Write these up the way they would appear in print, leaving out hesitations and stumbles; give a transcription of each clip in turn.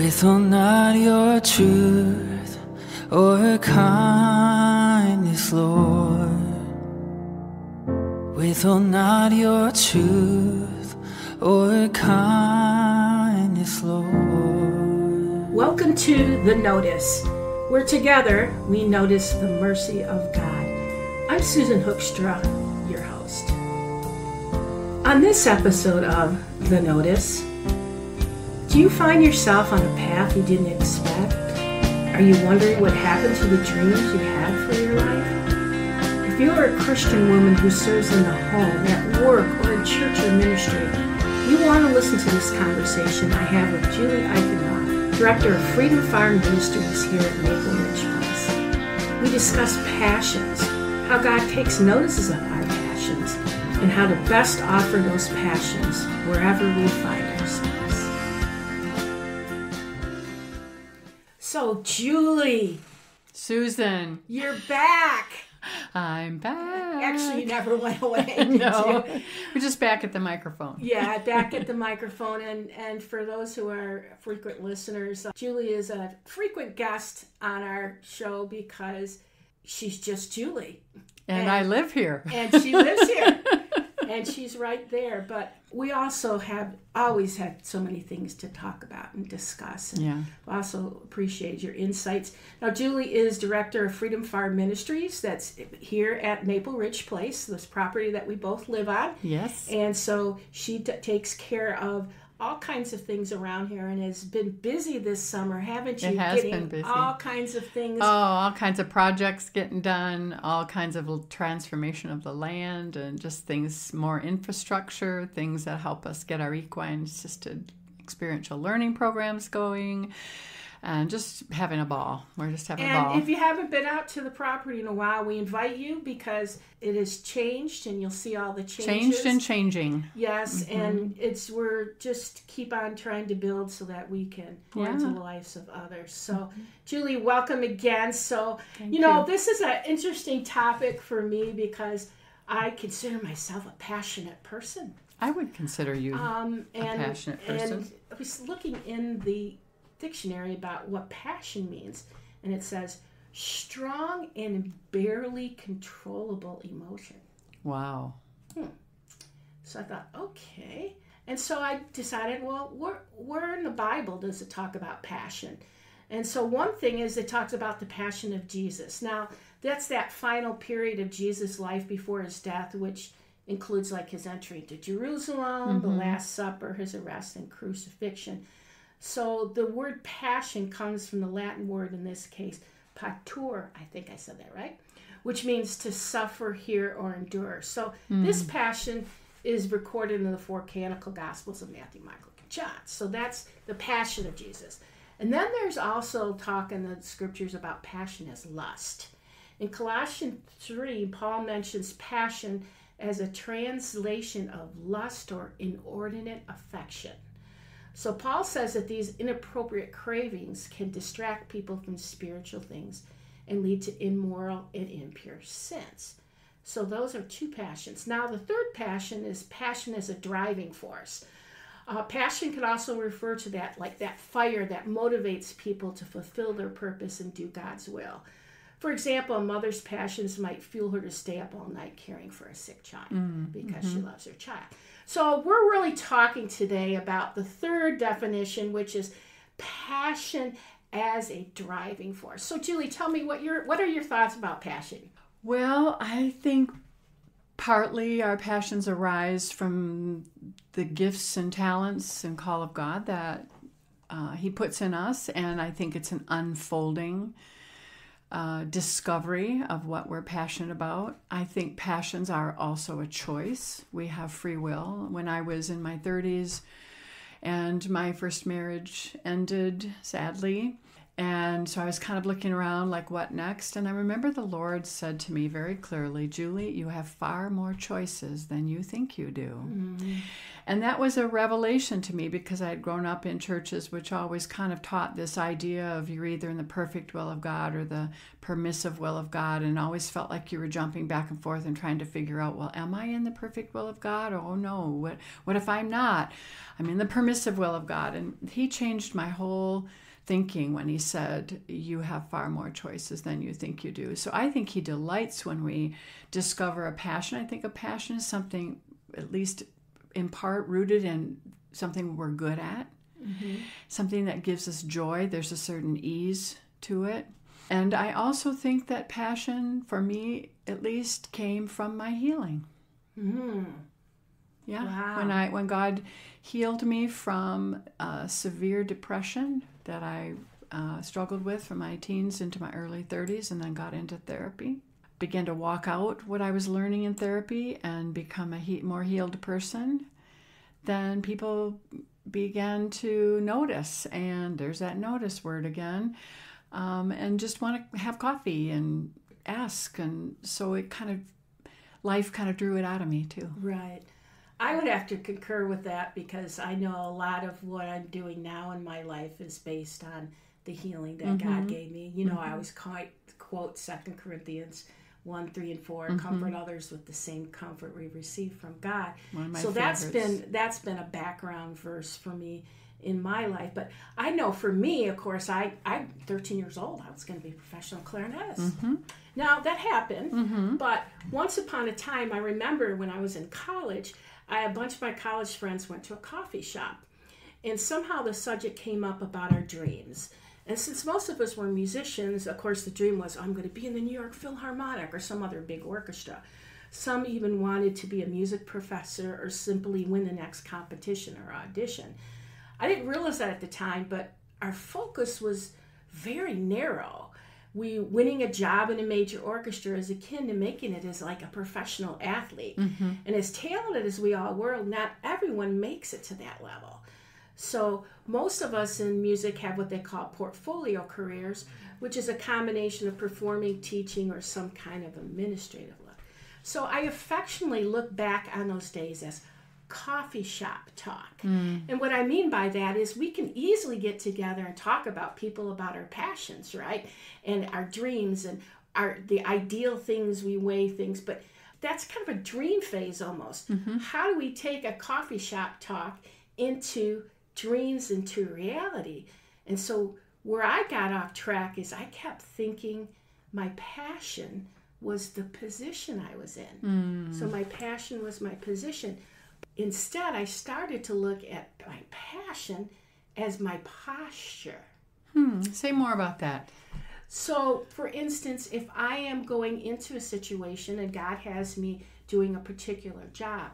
Withhold not your truth or kindness, Lord. Withhold not your truth or kindness, Lord. Welcome to The Notice, where together we notice the mercy of God. I'm Susan Hoekstra, your host. On this episode of The Notice, do you find yourself on a path you didn't expect? Are you wondering what happened to the dreams you had for your life? If you are a Christian woman who serves in the home, at work, or in church or ministry, you want to listen to this conversation I have with Julie Eickenroth, Director of Freedom Farm Ministries here at Maple Ridge Place. We discuss passions, how God takes notices of our passions, and how to best offer those passions wherever we find ourselves. So, Julie. Susan. You're back. I'm back. Actually, you never went away. No, we're just back at the microphone. Yeah, back at the microphone. And for those who are frequent listeners, Julie is a frequent guest on our show because she's just Julie. And I live here. And she lives here. And she's right there. But we also have always had so many things to talk about and discuss. And yeah. Also appreciate your insights. Now, Julie is Director of Freedom Farm Ministries. That's here at Maple Ridge Place, this property that we both live on. Yes. And so she takes care of all kinds of things around here and has been busy this summer, haven't you? It has been busy. All kinds of things. Oh, all kinds of projects getting done, all kinds of transformation of the land, and just things, more infrastructure, things that help us get our equine-assisted experiential learning programs going, and just having a ball. We're just having a ball. And if you haven't been out to the property in a while, we invite you because it has changed and you'll see all the changes. Changed and changing. Yes, and we're just keep on trying to build so that we can pour into the lives of others. So, Julie, welcome again. So, Thank you. This is an interesting topic for me because I consider myself a passionate person. I would consider you a passionate person. And I was looking in the dictionary about what passion means, and it says strong and barely controllable emotion. Wow. So I thought, okay. And so I decided, well, where in the Bible does it talk about passion? And so one thing is it talks about the passion of Jesus. Now, that's that final period of Jesus' life before his death, which includes like his entry to Jerusalem, the Last Supper, his arrest and crucifixion. So the word passion comes from the Latin word, in this case, patur, I think I said that right, which means to suffer, hear, or endure. So this passion is recorded in the four canonical Gospels of Matthew, Mark, Luke, and John. So that's the passion of Jesus. And then there's also talk in the scriptures about passion as lust. In Colossians 3, Paul mentions passion as a translation of lust or inordinate affection. So Paul says that these inappropriate cravings can distract people from spiritual things and lead to immoral and impure sins. So those are two passions. Now the third passion is passion as a driving force. Passion can also refer to that, like that fire that motivates people to fulfill their purpose and do God's will. For example, a mother's passions might fuel her to stay up all night caring for a sick child because she loves her child. So we're really talking today about the third definition, which is passion as a driving force. So Julie, tell me what are your thoughts about passion? Well, I think partly our passions arise from the gifts and talents and call of God that he puts in us, and I think it's an unfolding discovery of what we're passionate about. I think passions are also a choice. We have free will. When I was in my 30s and my first marriage ended, sadly, And so I was kind of looking around like, what next? And I remember the Lord said to me very clearly, Julie, you have far more choices than you think you do. Mm-hmm. And that was a revelation to me because I had grown up in churches which always kind of taught this idea of you're either in the perfect will of God or the permissive will of God, and always felt like you were jumping back and forth and trying to figure out, well, am I in the perfect will of God? Or, oh no, what if I'm not? I'm in the permissive will of God. And he changed my whole thinking when he said, you have far more choices than you think you do. So I think he delights when we discover a passion. I think a passion is something, at least in part, rooted in something we're good at, something that gives us joy. There's a certain ease to it. And I also think that passion, for me at least, came from my healing. Yeah. Wow. When God healed me from severe depression that I struggled with from my teens into my early 30s, and then got into therapy, began to walk out what I was learning in therapy and become a more healed person, then people began to notice, and there's that notice word again, and just want to have coffee and ask. And so life kind of drew it out of me too. Right. I would have to concur with that because I know a lot of what I'm doing now in my life is based on the healing that God gave me. You know, I always quote 2 Corinthians 1, 3, and 4, comfort others with the same comfort we receive from God. So favorites. that's been a background verse for me in my life. But I know for me, of course, I'm 13 years old. I was going to be a professional clarinetist. Now, that happened, but once upon a time, I remember when I was in college, a bunch of my college friends went to a coffee shop, and somehow the subject came up about our dreams. And since most of us were musicians, of course, the dream was, I'm going to be in the New York Philharmonic or some other big orchestra. Some even wanted to be a music professor or simply win the next competition or audition. I didn't realize that at the time, but our focus was very narrow. Winning a job in a major orchestra is akin to making it as like a professional athlete. And as talented as we all were, not everyone makes it to that level. So most of us in music have what they call portfolio careers, which is a combination of performing, teaching, or some kind of administrative work. So I affectionately look back on those days as coffee shop talk. And what I mean by that is we can easily get together and talk about our passions, right? And our dreams and the ideal things we weigh things, but that's kind of a dream phase almost. How do we take a coffee shop talk into dreams, into reality? And so where I got off track is I kept thinking my passion was the position I was in. So my passion was my position. Instead, I started to look at my passion as my posture. Say more about that. So, for instance, if I am going into a situation and God has me doing a particular job,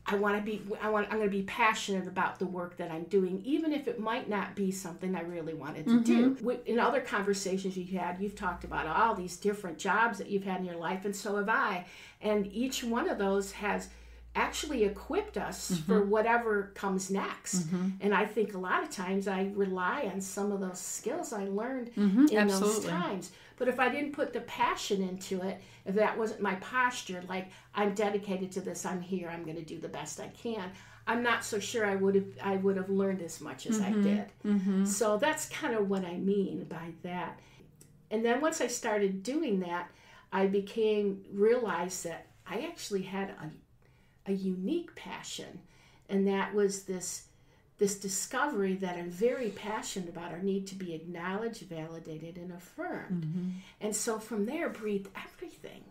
I'm going to be passionate about the work that I'm doing, even if it might not be something I really wanted to do. In other conversations you've talked about all these different jobs that you've had in your life, and so have I. And each one of those has actually equipped us for whatever comes next. And I think a lot of times I rely on some of those skills I learned in those times. But if I didn't put the passion into it, if that wasn't my posture, like I'm dedicated to this, I'm here, I'm going to do the best I can, I'm not so sure I would have learned as much as I did. So that's kind of what I mean by that. And then once I started doing that, I realized that I actually had a unique passion, and that was this discovery that I'm very passionate about our need to be acknowledged, validated, and affirmed. And so from there breathed everything,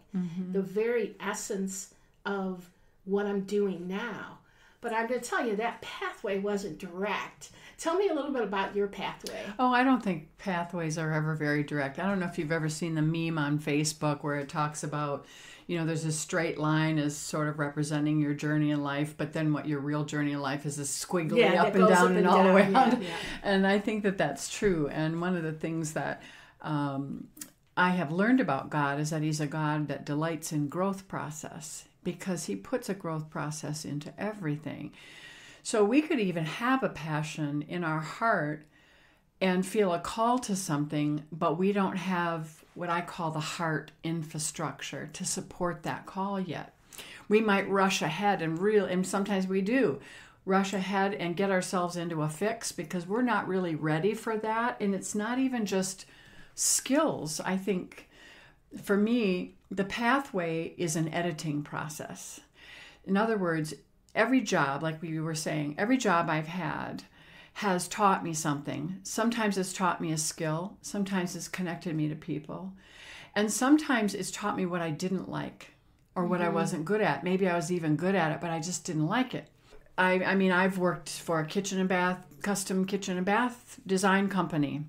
the very essence of what I'm doing now. But I'm going to tell you that pathway wasn't direct. Tell me a little bit about your pathway. Oh, I don't think pathways are ever very direct. I don't know if you've ever seen the meme on Facebook where it talks about, there's a straight line as sort of representing your journey in life, but then what your real journey in life is a squiggly up and down and all the way around. And I think that that's true. And one of the things that I have learned about God is that he's a God that delights in growth process, because he puts a growth process into everything. So we could even have a passion in our heart and feel a call to something, but we don't have what I call the heart infrastructure to support that call yet. We might rush ahead and sometimes we do rush ahead and get ourselves into a fix because we're not really ready for that. And it's not even just skills. I think for me, the pathway is an editing process. In other words, every job, like we were saying, every job I've had has taught me something. Sometimes it's taught me a skill. Sometimes it's connected me to people. And sometimes it's taught me what I didn't like or what I wasn't good at. Maybe I was even good at it, but I just didn't like it. I mean, I've worked for a custom kitchen and bath design company.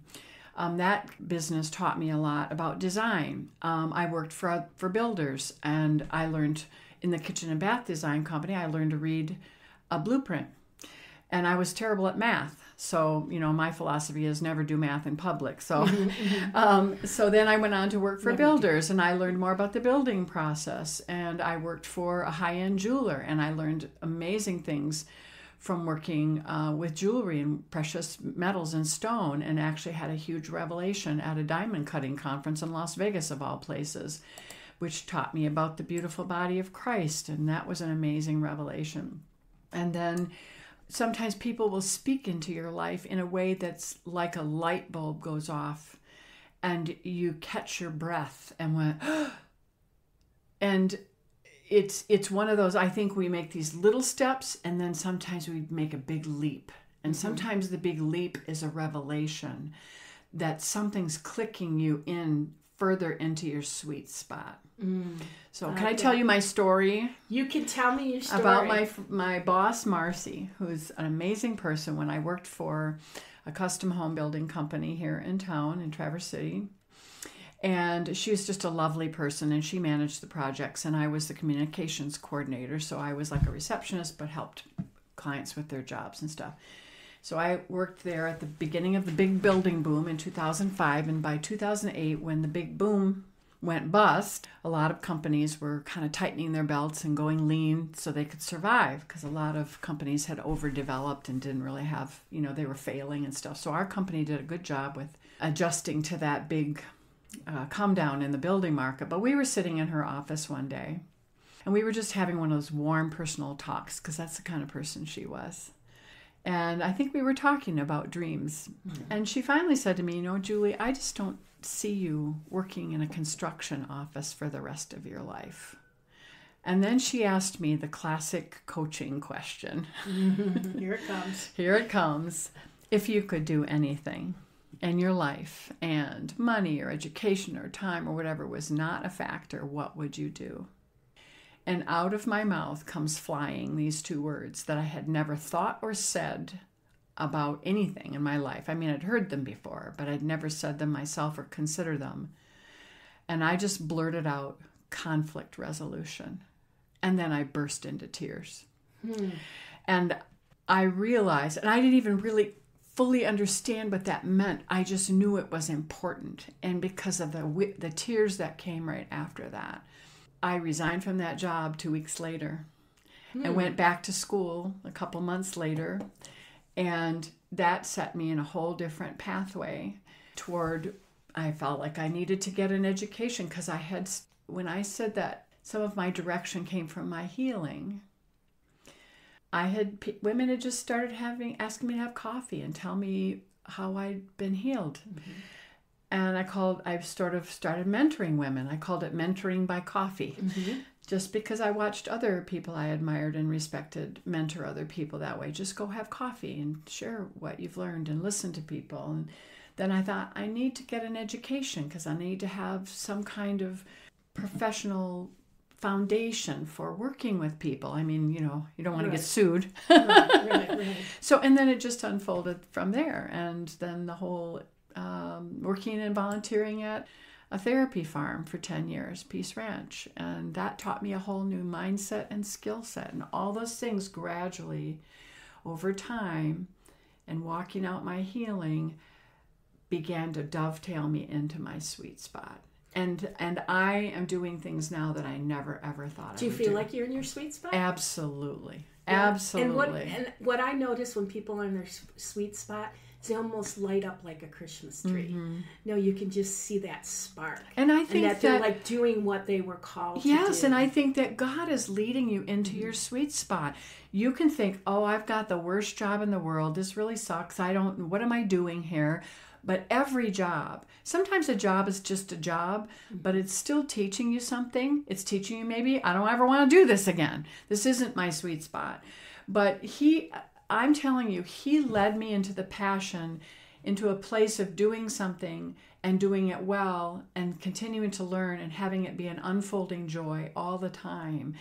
That business taught me a lot about design. I worked for builders, and I learned in the kitchen and bath design company, I learned to read a blueprint. And I was terrible at math. So, my philosophy is never do math in public. So, so then I went on to work for builders, and I learned more about the building process. And I worked for a high-end jeweler, and I learned amazing things from working with jewelry and precious metals and stone, and actually had a huge revelation at a diamond cutting conference in Las Vegas, of all places, which taught me about the beautiful body of Christ. And that was an amazing revelation. And then sometimes people will speak into your life in a way that's like a light bulb goes off and you catch your breath and went, and it's one of those, I think we make these little steps and then sometimes we make a big leap. And sometimes the big leap is a revelation that something's clicking you in further into your sweet spot. So can I tell you my story? You can tell me your story. About my boss, Marcy, who's an amazing person. When I worked for a custom home building company here in town in Traverse City. And she was just a lovely person, and she managed the projects, and I was the communications coordinator. So I was like a receptionist, but helped clients with their jobs and stuff. So I worked there at the beginning of the big building boom in 2005. And by 2008, when the big boom went bust, a lot of companies were kind of tightening their belts and going lean so they could survive, because a lot of companies had overdeveloped and didn't really have, they were failing and stuff. So our company did a good job with adjusting to that big come down in the building market. But we were sitting in her office one day, and we were just having one of those warm personal talks, because that's the kind of person she was. And I think we were talking about dreams. And she finally said to me, Julie, I just don't see you working in a construction office for the rest of your life. And then she asked me the classic coaching question. Here it comes. Here it comes. If you could do anything in your life, and money or education or time or whatever was not a factor, what would you do? And out of my mouth comes flying these two words that I had never thought or said about anything in my life. I mean, I'd heard them before, but I'd never said them myself or considered them. And I just blurted out, conflict resolution. And then I burst into tears. And I realized, and I didn't even really fully understand what that meant. I just knew it was important. And because of the tears that came right after that, I resigned from that job 2 weeks later. I went back to school a couple months later, and that set me in a whole different pathway toward, I felt like I needed to get an education, because when I said that some of my direction came from my healing, women had just started asking me to have coffee and tell me how I'd been healed. And I sort of started mentoring women. I called it mentoring by coffee, just because I watched other people I admired and respected mentor other people that way. Just go have coffee and share what you've learned and listen to people. And then I thought, I need to get an education, because I need to have some kind of professional foundation for working with people. I mean, you don't want to get sued. Right. So, and then it just unfolded from there. And then the whole working and volunteering at a therapy farm for 10 years, Peace Ranch. And that taught me a whole new mindset and skill set. And all those things gradually over time and walking out my healing began to dovetail me into my sweet spot. And I am doing things now that I never, ever thought I would do. Do you feel like you're in your sweet spot? Absolutely. Yeah. Absolutely. And what I notice when people are in their sweet spot, they almost light up like a Christmas tree. You can just see that spark. And I think that they're like doing what they were called to do. Yes, and I think that God is leading you into your sweet spot. You can think, oh, I've got the worst job in the world. This really sucks. What am I doing here? But every job, sometimes a job is just a job, but it's still teaching you something. It's teaching you maybe, I don't ever want to do this again. This isn't my sweet spot. But I'm telling you, he led me into the passion, into a place of doing something and doing it well and continuing to learn and having it be an unfolding joy all the time.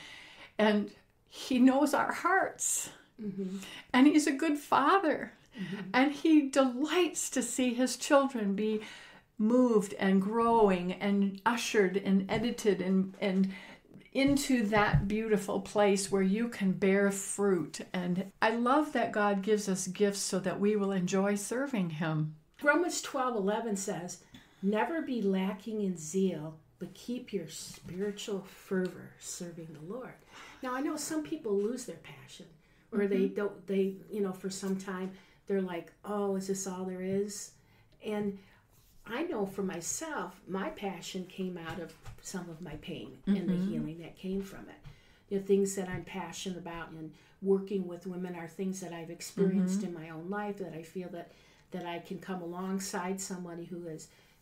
And he knows our hearts. And he's a good father. And he delights to see his children be moved and growing and ushered and edited and into that beautiful place where you can bear fruit. And I love that God gives us gifts so that we will enjoy serving him. Romans 12:11 says, never be lacking in zeal, but keep your spiritual fervor serving the Lord. Now, I know some people lose their passion, or they for some time, they're like, oh, is this all there is? And I know for myself, my passion came out of some of my pain and the healing that came from it. Things that I'm passionate about and working with women are things that I've experienced in my own life, that I feel that I can come alongside somebody who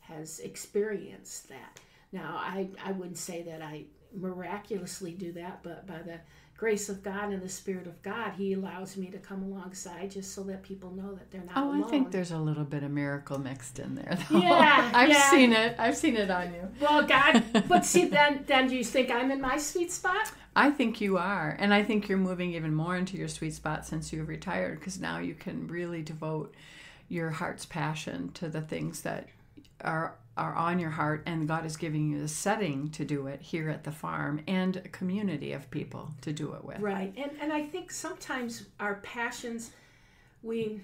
has experienced that. Now, I wouldn't say that I miraculously do that, but by the grace of God and the Spirit of God, he allows me to come alongside just so that people know that they're not alone. I think there's a little bit of miracle mixed in there, though. Yeah, I've seen it. I've seen it on you. Well, God, but see, then do you think I'm in my sweet spot? I think you are, and I think you're moving even more into your sweet spot since you've retired, because now you can really devote your heart's passion to the things that are on your heart, and God is giving you the setting to do it here at the farm and a community of people to do it with. Right. And I think sometimes our passions, we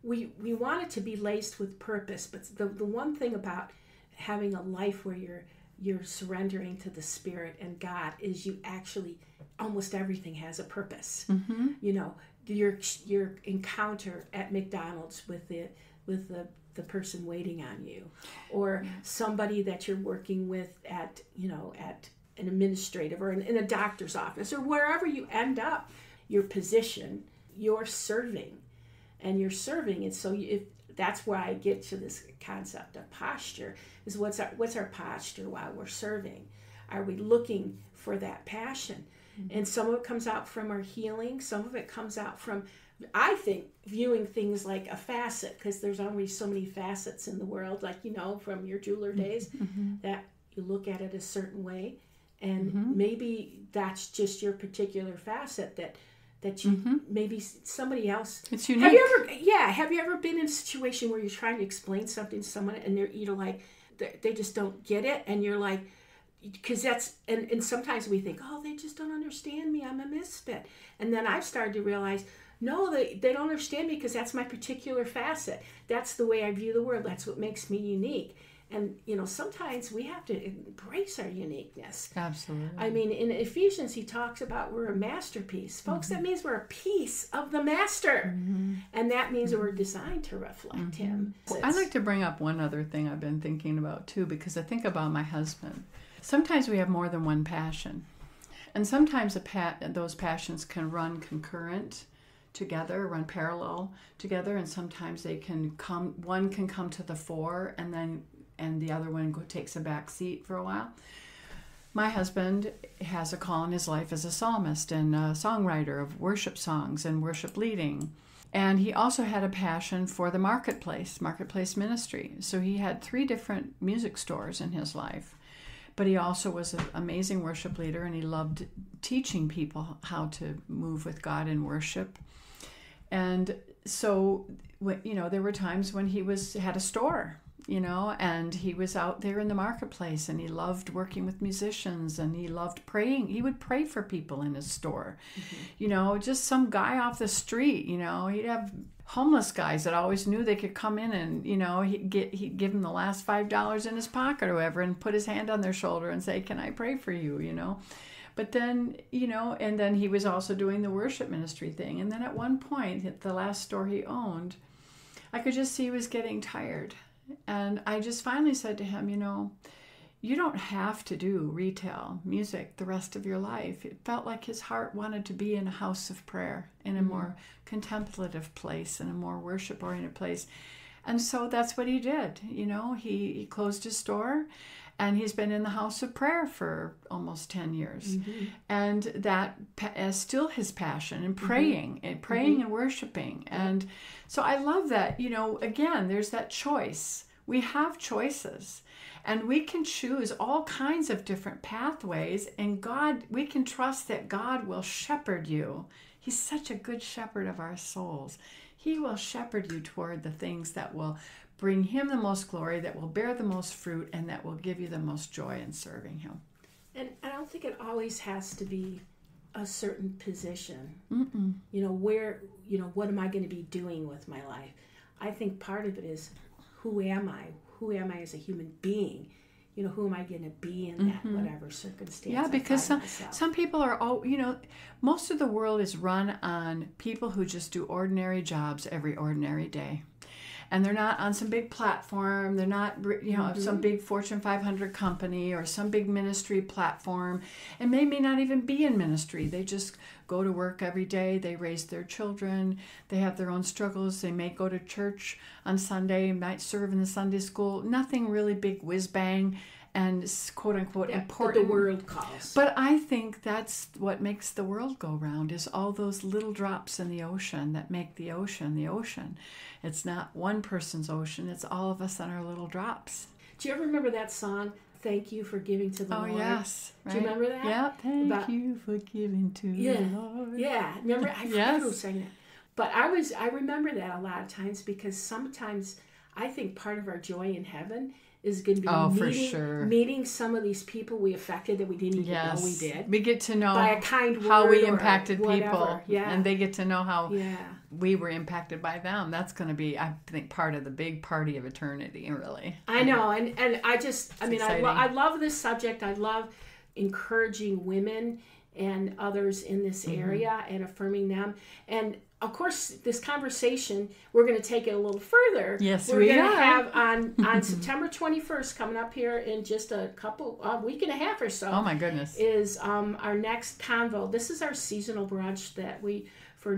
want it to be laced with purpose, but the one thing about having a life where you're surrendering to the Spirit and God is you actually, almost everything has a purpose. Your encounter at McDonald's with the person waiting on you, or somebody that you're working with at an administrative or in a doctor's office, or wherever you end up, your position, you're serving. And so if that's where I get to this concept of posture, is what's our posture while we're serving? Are we looking for that passion? And some of it comes out from our healing, some of it comes out from, I think, viewing things like a facet, because there's only so many facets in the world, like, from your jeweler days, that you look at it a certain way, and maybe that's just your particular facet that you, maybe somebody else. It's unique. Have you ever been in a situation where you're trying to explain something to someone and they're like, they just don't get it, and you're like, because that's, and sometimes we think, oh, they just don't understand me, I'm a misfit. And then I've started to realize, no, they don't understand me because that's my particular facet. That's the way I view the world. That's what makes me unique. And, sometimes we have to embrace our uniqueness. Absolutely. I mean, in Ephesians, he talks about we're a masterpiece. Folks, that means we're a piece of the master. And that means we're designed to reflect him. Well, I'd like to bring up one other thing I've been thinking about, too, because I think about my husband. Sometimes we have more than one passion. And sometimes those passions can run concurrent together, run parallel together, and sometimes one can come to the fore and the other one takes a back seat for a while. My husband has a call in his life as a psalmist and a songwriter of worship songs and worship leading. And he also had a passion for the marketplace ministry. So he had 3 different music stores in his life. But he also was an amazing worship leader, and he loved teaching people how to move with God in worship. And so, there were times when he had a store, and he was out there in the marketplace, and he loved working with musicians, and he loved praying. He would pray for people in his store. Just some guy off the street, he'd have homeless guys that always knew they could come in and, he'd give them the last $5 in his pocket or whatever and put his hand on their shoulder and say, can I pray for you, But then, and then he was also doing the worship ministry thing. And then at one point, at the last store he owned, I could just see he was getting tired. And I just finally said to him, you don't have to do retail music the rest of your life. It felt like his heart wanted to be in a house of prayer, in a more contemplative place, in a more worship-oriented place. And so that's what he did. He closed his store, and he's been in the house of prayer for almost 10 years. Mm-hmm. And that is still his passion, and praying, and worshiping. And so I love that, again, there's that choice. We have choices, and we can choose all kinds of different pathways, and we can trust that God will shepherd you. He's such a good shepherd of our souls. He will shepherd you toward the things that will bring him the most glory, that will bear the most fruit, and that will give you the most joy in serving him. And I don't think it always has to be a certain position. Mm-mm. What am I going to be doing with my life? I think part of it is, who am I? Who am I as a human being? Who am I going to be in that whatever circumstance? Yeah, because some people are, most of the world is run on people who just do ordinary jobs every ordinary day. And they're not on some big platform. They're not, some big Fortune 500 company or some big ministry platform. And they may not even be in ministry. They just go to work every day. They raise their children. They have their own struggles. They may go to church on Sunday, might serve in the Sunday school. Nothing really big whiz bang and quote unquote important. But the world calls. But I think that's what makes the world go round, is all those little drops in the ocean that make the ocean the ocean. It's not one person's ocean. It's all of us and our little drops. Do you ever remember that song, Thank You for Giving to the Lord? Oh, yes. Right. Do you remember that? Yeah, thank you for giving to the Lord. Yeah, remember? I forgot who sang that. But I remember that a lot of times, because sometimes I think part of our joy in heaven is going to be meeting some of these people we affected that we didn't even know we did. We get to know by a kind word how we impacted whatever. People, and they get to know how we were impacted by them. That's going to be, I think, part of the big party of eternity, really. I know, and I love this subject. I love encouraging women and others in this area and affirming them. And of course, this conversation, we're going to take it a little further. Yes, we're going to have on September 21st, coming up here in just a week and a half or so. Oh my goodness! Is our next convo. This is our seasonal brunch that for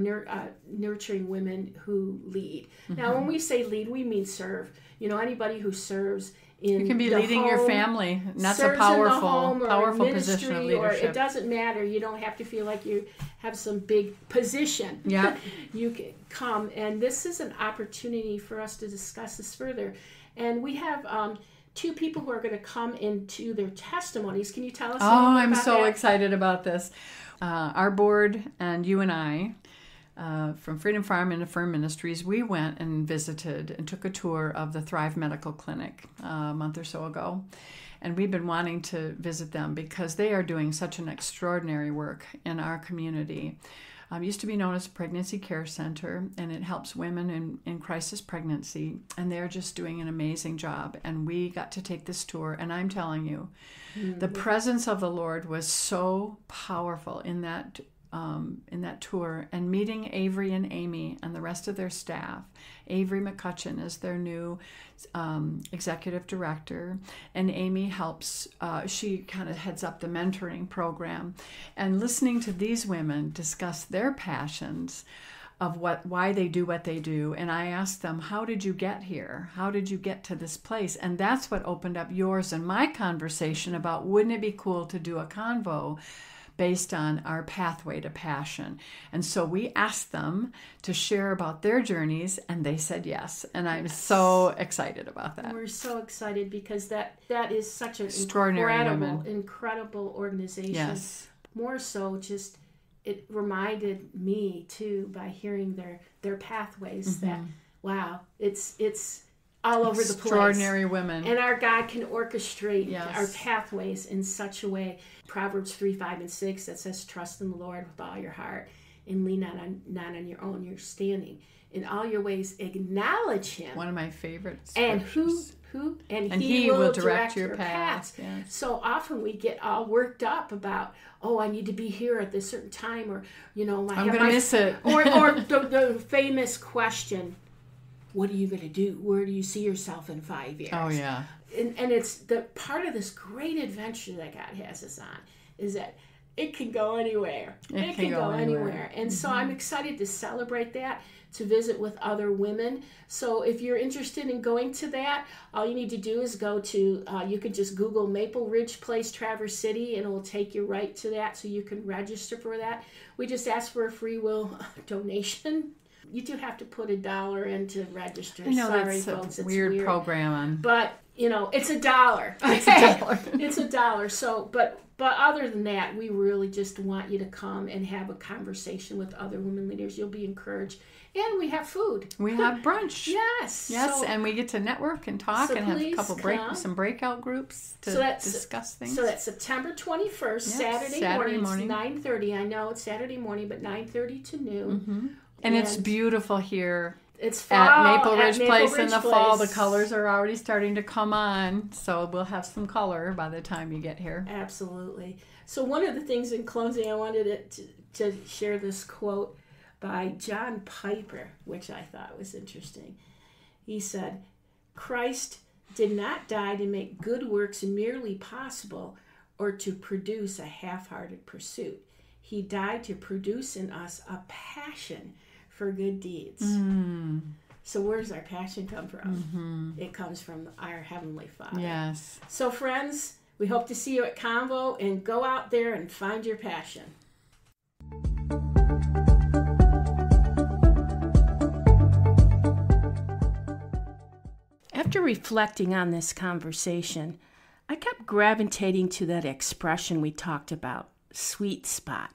nurturing women who lead. Now, when we say lead, we mean serve. Anybody who serves. You can be leading your family, and that's a powerful position of leadership. Or it doesn't matter. You don't have to feel like you have some big position. Yeah. You can come, and this is an opportunity for us to discuss this further. And we have two people who are going to come into their testimonies. Can you tell us a little bit about I'm so that? excited about this. Our board and you and I, from Freedom Farm Ministries, we went and visited and took a tour of the Thrive Medical Clinic a month or so ago. And we've been wanting to visit them because they are doing such an extraordinary work in our community. Used to be known as a pregnancy care center, and it helps women in crisis pregnancy. And they're just doing an amazing job. And we got to take this tour, and I'm telling you, the presence of the Lord was so powerful in that tour, and meeting Avery and Amy and the rest of their staff. Avery McCutcheon is their new executive director, and Amy helps, she kind of heads up the mentoring program. And listening to these women discuss their passions of why they do what they do. And I asked them, how did you get here? How did you get to this place? And that's what opened up yours and my conversation about, wouldn't it be cool to do a convo based on our pathway to passion? And so we asked them to share about their journeys, and they said yes. And I'm so excited about that. We're so excited because that is such an incredible organization. Yes. More so, just it reminded me too, by hearing their pathways, that wow, it's all over the place. Extraordinary women. And our God can orchestrate our pathways in such a way. Proverbs 3, 5, and 6 that says, trust in the Lord with all your heart and lean not on your own understanding. In all your ways, acknowledge him. One of my favorites. And he will direct your paths. Yes. So often we get all worked up about, I need to be here at this certain time, or I'm going to miss it. or the famous question, what are you going to do? Where do you see yourself in 5 years? Oh, yeah. And it's the part of this great adventure that God has us on is that it can go anywhere. It can go anywhere. And so I'm excited to celebrate that, to visit with other women. So if you're interested in going to that, all you need to do is go to, you could just Google Maple Ridge Place, Traverse City, and it will take you right to that so you can register for that. We just ask for a free will donation. You do have to put $1 in to register. I know, sorry, that's folks. a weird program. But, it's $1. It's $1. It's $1. So, but other than that, we really just want you to come and have a conversation with other women leaders. You'll be encouraged. And we have food. We have brunch. Yes. So, and we get to network and talk and have a couple some breakout groups to discuss things. So that's September 21st, Saturday morning. It's 9:30. I know it's Saturday morning, but 9:30 to noon. Mm-hmm. And it's beautiful here. It's fall, at Maple Ridge Place in the fall. The colors are already starting to come on, so we'll have some color by the time you get here. Absolutely. So one of the things in closing, I wanted to share this quote by John Piper, which I thought was interesting. He said, "Christ did not die to make good works merely possible or to produce a half-hearted pursuit. He died to produce in us a passion for good deeds." So where does our passion come from? It comes from our Heavenly Father. Yes. So friends, we hope to see you at Convo, and go out there and find your passion. After reflecting on this conversation, I kept gravitating to that expression we talked about, sweet spot.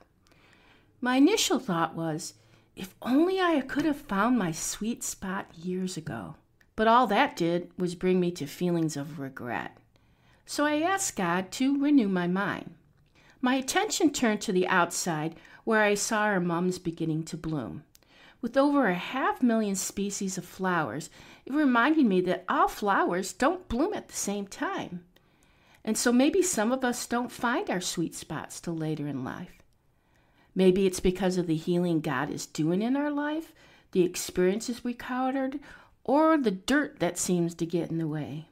My initial thought was, if only I could have found my sweet spot years ago. But all that did was bring me to feelings of regret. So I asked God to renew my mind. My attention turned to the outside, where I saw our mums beginning to bloom. With over 500,000 species of flowers, it reminded me that all flowers don't bloom at the same time. And so maybe some of us don't find our sweet spots till later in life. Maybe it's because of the healing God is doing in our life, the experiences we encountered, or the dirt that seems to get in the way.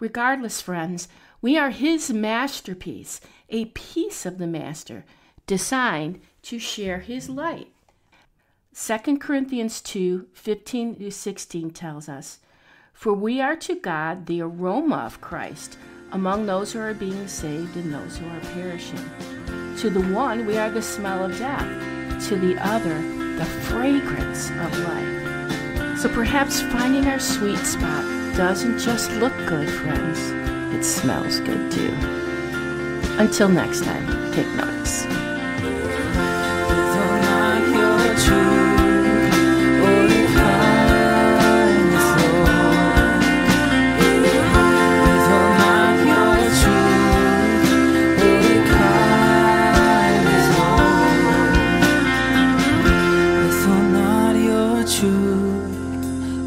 Regardless, friends, we are His masterpiece, a piece of the Master, designed to share His light. 2 Corinthians 2:15-16 tells us, "For we are to God the aroma of Christ among those who are being saved and those who are perishing. To the one we are the smell of death, to the other the fragrance of life." So perhaps finding our sweet spot doesn't just look good, friends. It smells good too. Until next time, take notice.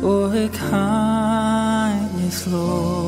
Or kindness, Lord.